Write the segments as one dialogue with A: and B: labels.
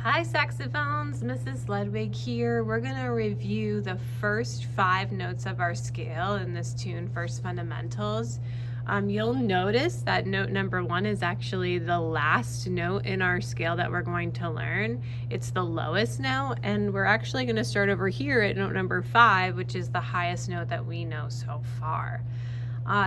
A: Hi Saxophones, Mrs. Ludwig here. We're going to review the first 5 notes of our scale in this tune, First Fundamentals. You'll notice that note number 1 is actually the last note in our scale that we're going to learn. It's the lowest note, and we're actually going to start over here at note number 5, which is the highest note that we know so far.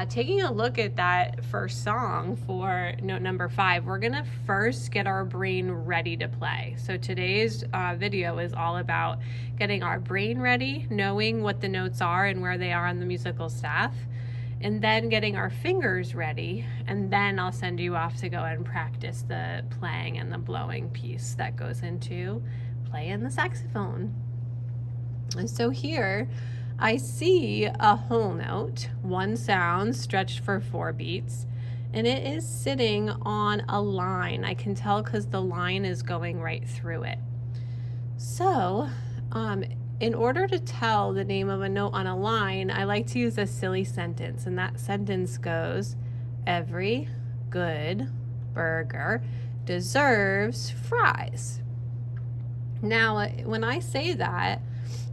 A: Taking a look at that first song for note number 5, we're gonna first get our brain ready to play. So today's video is all about getting our brain ready, knowing what the notes are and where they are on the musical staff, and then getting our fingers ready, and then I'll send you off to go and practice the playing and the blowing piece that goes into playing the saxophone. And so here, I see a whole note, one sound stretched for 4 beats, and it is sitting on a line. I can tell because the line is going right through it. So, in order to tell the name of a note on a line, I like to use a silly sentence, and that sentence goes, every good burger deserves fries. Now, when I say that,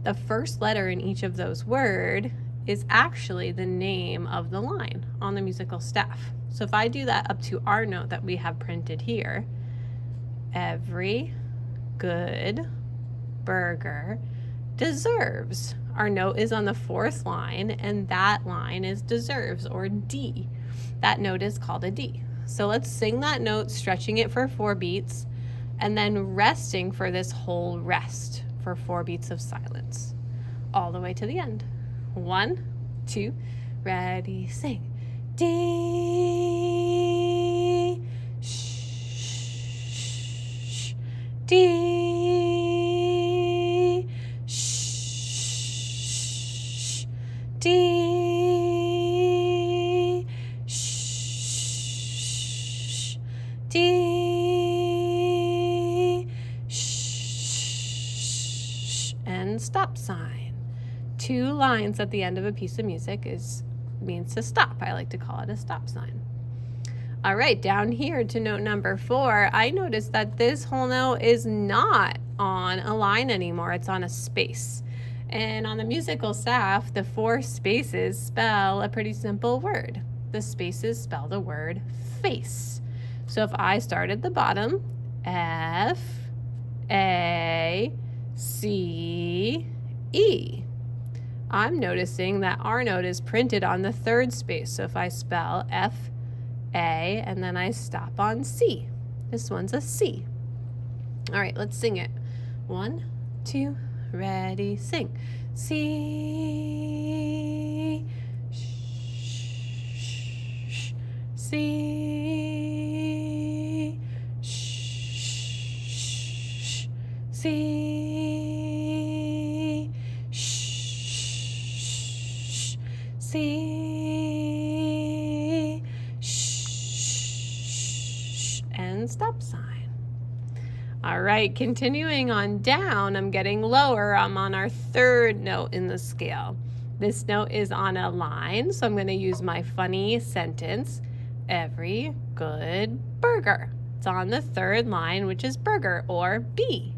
A: the first letter in each of those words is actually the name of the line on the musical staff. So if I do that up to our note that we have printed here, every good burger deserves. Our note is on the 4th line, and that line is deserves, or D. That note is called a D. So let's sing that note, stretching it for 4 beats, and then resting for this whole rest for 4 beats of silence, all the way to the end. 1, 2, ready, sing. D, sh, D, sh, D, sh, D. And stop sign. 2 lines at the end of a piece of music means to stop. I like to call it a stop sign. All right, down here to note number 4, I noticed that this whole note is not on a line anymore. It's on a space. And on the musical staff, the 4 spaces spell a pretty simple word. The spaces spell the word face. So if I start at the bottom, F, A, C, E. I'm noticing that our note is printed on the 3rd space. So if I spell F, A, and then I stop on C. This one's a C. All right, let's sing it. 1, 2, ready, sing. C, sh, C, sh, C, sh, C, sh, and stop sign. All right, continuing on down, I'm getting lower. I'm on our 3rd note in the scale. This note is on a line, so I'm going to use my funny sentence, every good burger. It's on the 3rd line, which is burger, or B.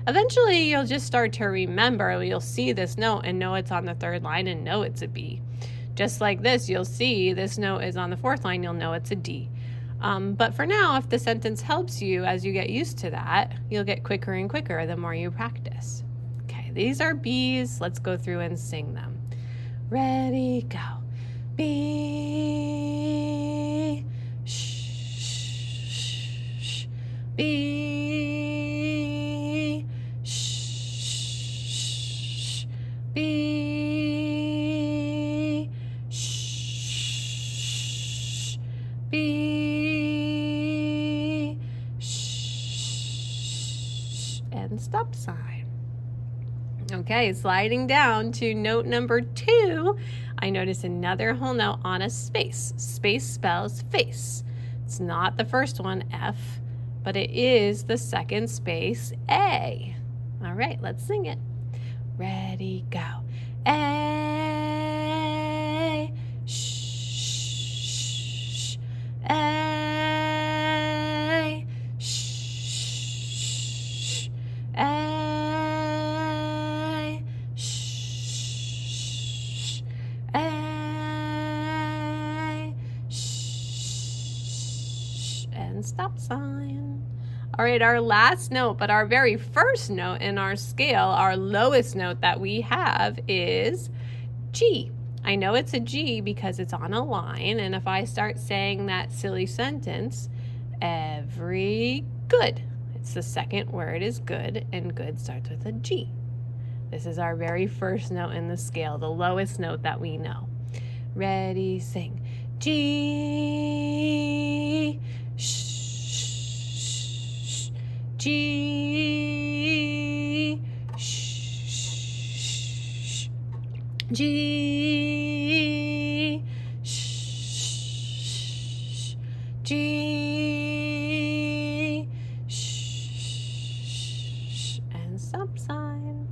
A: Eventually, you'll just start to remember, you'll see this note and know it's on the 3rd line and know it's a B. Just like this, you'll see this note is on the 4th line, you'll know it's a D. But for now, if the sentence helps you as you get used to that, you'll get quicker and quicker the more you practice. Okay, these are B's. Let's go through and sing them. Ready, go. B, sh, B, sh, B, sh, B, sh, and stop sign. Okay, sliding down to note number 2, I notice another whole note on a space. Space spells face. It's not the first one, F, but it is the 2nd space, A. All right, let's sing it. Ready, go. A, sh, A, sh, A, sh, A, sh, and stop sign. All right, our last note, but our very first note in our scale, our lowest note that we have is G. I know it's a G because it's on a line, and if I start saying that silly sentence, every good. It's the second word is good, and good starts with a G. This is our very first note in the scale, the lowest note that we know. Ready, sing. G, sh, G, sh, G, sh, G, sh, and stop sign.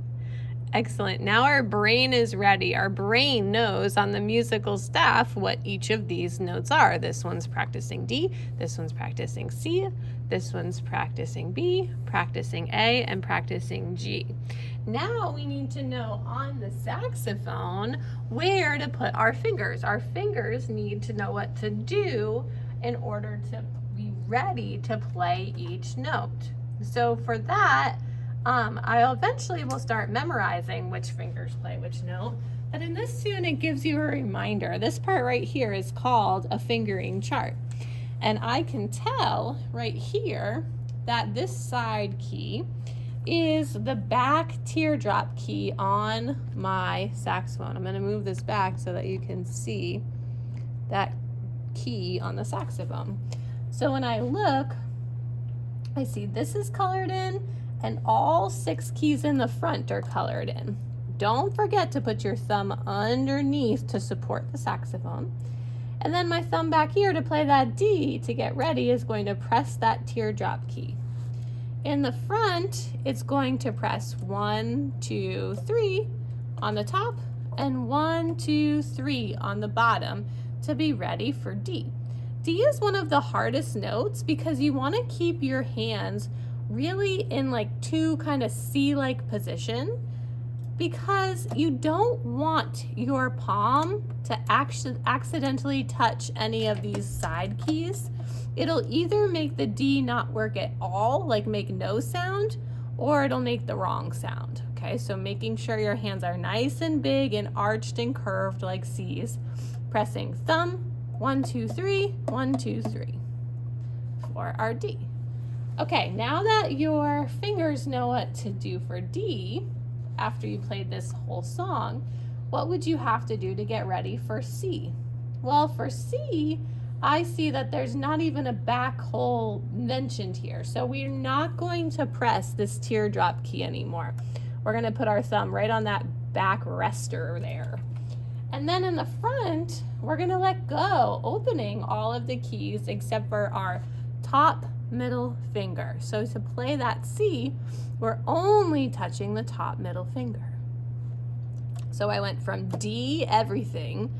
A: Excellent. Now our brain is ready. Our brain knows on the musical staff what each of these notes are. This one's practicing D, this one's practicing C, this one's practicing B, practicing A, and practicing G. Now we need to know on the saxophone where to put our fingers. Our fingers need to know what to do in order to be ready to play each note. So for that, I eventually will start memorizing which fingers play which note, but in this tune it gives you a reminder. This part right here is called a fingering chart, and I can tell right here that this side key is the back teardrop key on my saxophone. I'm going to move this back so that you can see that key on the saxophone. So when I look, I see this is colored in, and all 6 keys in the front are colored in. Don't forget to put your thumb underneath to support the saxophone. And then my thumb back here to play that D to get ready is going to press that teardrop key. In the front, it's going to press 1, 2, 3 on the top and 1, 2, 3 on the bottom to be ready for D. D is one of the hardest notes because you want to keep your hands really in like 2 kind of C-like position, because you don't want your palm to accidentally touch any of these side keys. It'll either make the D not work at all, like make no sound, or it'll make the wrong sound. Okay, so making sure your hands are nice and big and arched and curved like C's. Pressing thumb, 1, 2, 3, 1, 2, 3 for our D. Okay, now that your fingers know what to do for D, after you played this whole song, what would you have to do to get ready for C? Well, for C, I see that there's not even a back hole mentioned here. So we're not going to press this teardrop key anymore. We're going to put our thumb right on that back rester there. And then in the front, we're going to let go, opening all of the keys except for our top middle finger. So to play that C, we're only touching the top middle finger. So I went from D, everything,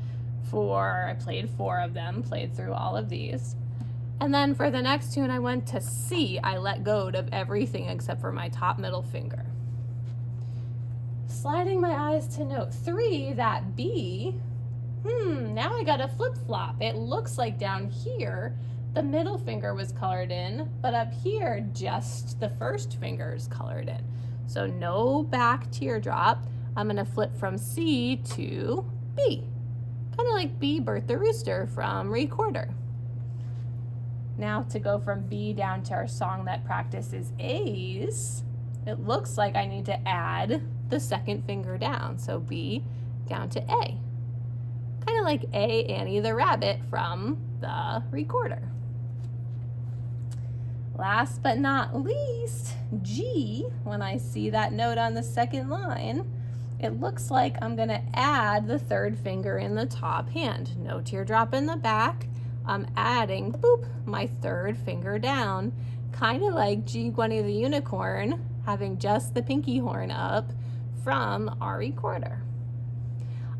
A: I played 4 of them, played through all of these. And then for the next tune, I went to C. I let go of everything except for my top middle finger. Sliding my eyes to note 3, that B, now I got a flip-flop. It looks like down here, the middle finger was colored in, but up here, just the first finger is colored in. So no back teardrop. I'm gonna flip from C to B. Kind of like B, Bertha Rooster from Recorder. Now to go from B down to our song that practices A's, it looks like I need to add the second finger down. So B down to A. Kind of like A, Annie the Rabbit from the Recorder. Last but not least, G, when I see that note on the second line, it looks like I'm gonna add the third finger in the top hand. No teardrop in the back. I'm adding, boop, my third finger down, kind of like G, Gwenny the Unicorn, having just the pinky horn up from our Recorder.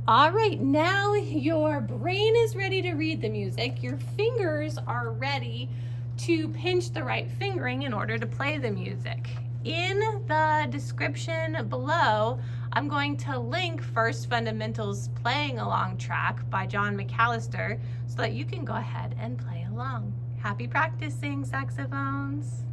A: All right, now your brain is ready to read the music. Your fingers are ready to pinch the right fingering in order to play the music. in the description below, I'm going to link First Fundamentals Playing Along track by John McAllister so that you can go ahead and play along. Happy practicing, saxophones!